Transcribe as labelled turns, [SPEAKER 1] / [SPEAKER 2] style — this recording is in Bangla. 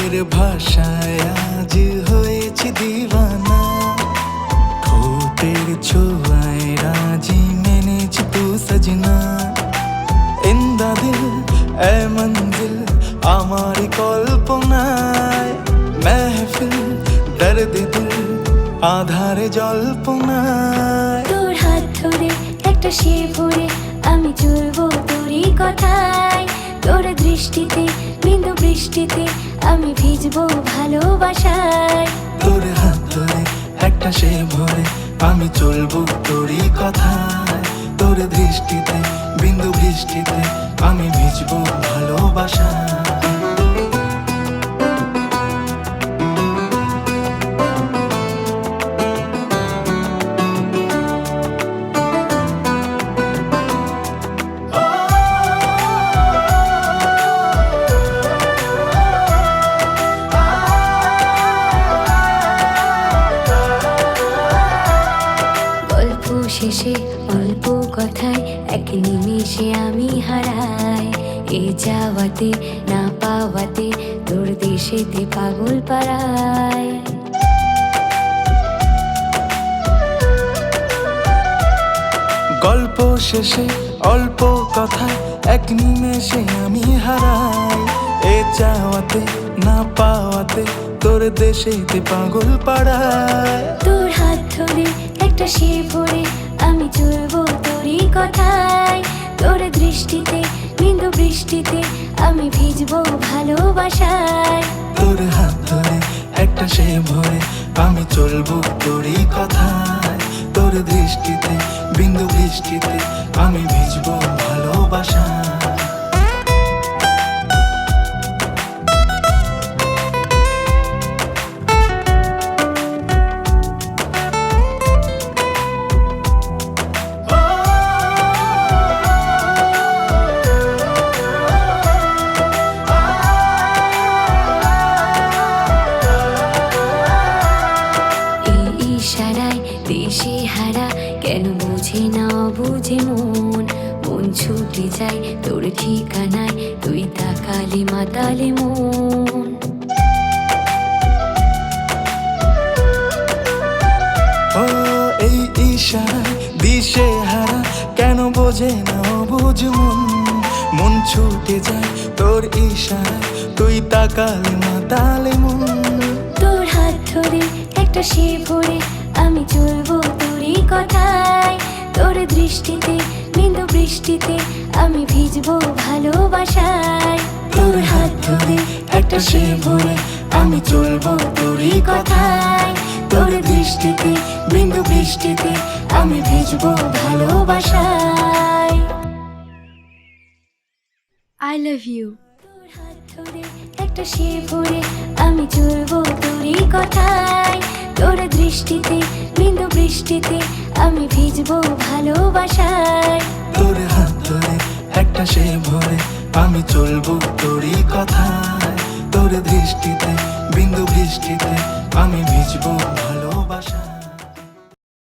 [SPEAKER 1] তোর ভাষায় আজ হয়েছি দিওয়ানা, ঠোঁটের ছোঁয়ায় রাজি মেনেছি তু সजना। ইন্দা দিল এ মঞ্জিল আমারি কল্পনায়, মেহফিল দর্দ দিল আধারে জল্পনায়।
[SPEAKER 2] তোর হাত ধরে একটা সে ভরে আমি চলবো তোরই কথায়, তোর দৃষ্টিতে বিন্দু বৃষ্টিতে আমি ভিজবো ভালোবাসায়।
[SPEAKER 1] তোর হাত ধরে একটা সে ভরে আমি চলবো তোরই কথায়, তোর দৃষ্টিতে বিন্দু বৃষ্টিতে আমি ভিজবো ভালোবাসায়।
[SPEAKER 2] গল্প শেষে অল্প কথায় এক নিমেষে আমি হারাই, এ যাওয়াতে না পাওয়াতে তোর দেশেতে পাগল পাড়ায়।
[SPEAKER 1] গল্প শেষে অল্প কথায় এক নিমেষে আমি হারাই, এ চাওয়াতে না পাওয়াতে তোর দেশেতে পাগল পাড়ায়।
[SPEAKER 2] তোর হাত ধরে একটা সে ভরে আমি চলবো তোরই কথায়, তোর দৃষ্টিতে বিন্দু বৃষ্টিতে আমি ভিজবো ভালোবাসায়।
[SPEAKER 1] তোর হাত ধরে একটা সে ভরে আমি চলবো তোরই কথায়, তোর দৃষ্টিতে বিন্দু বৃষ্টিতে আমি ভিজবো ভালোবাসায়।
[SPEAKER 2] দেশে হারা কেন বুঝে না বুঝে মন, মন ছুটে যায় তোর ঠিকানায় তুই তাকালে মাতালে মন।
[SPEAKER 1] ও এই ইশারায় দিশে হারা কেন বোঝে না বুঝ মন, মন ছুটে যায় তোর ইশারায় তুই তাকালে মাতালে মন।
[SPEAKER 2] তোর হাত ধরে একটা সে ভরে আমি চলবো তোরই কথায়, তোর দৃষ্টিতে বিন্দু বৃষ্টিতে আমি ভিজবো ভালোবাসায়।
[SPEAKER 1] তোর হাত ধরে একটা সে ভরে আমি চলবো তোরই কথায়, তোর দৃষ্টিতে বিন্দু বৃষ্টিতে আমি ভিজবো ভালোবাসায়।
[SPEAKER 2] I love you। তোর হাত ধরে একটা সে ভরে আমি চলবো তোরই কথায়, তোর দৃষ্টিতে বিন্দু বৃষ্টিতে আমি ভিজবো ভালোবাসায়।
[SPEAKER 1] তোর হাত ধরে একটা সে ভরে আমি চলবো তোরই কথায়, তোর দৃষ্টিতে বিন্দু বৃষ্টিতে আমি ভিজবো ভালো।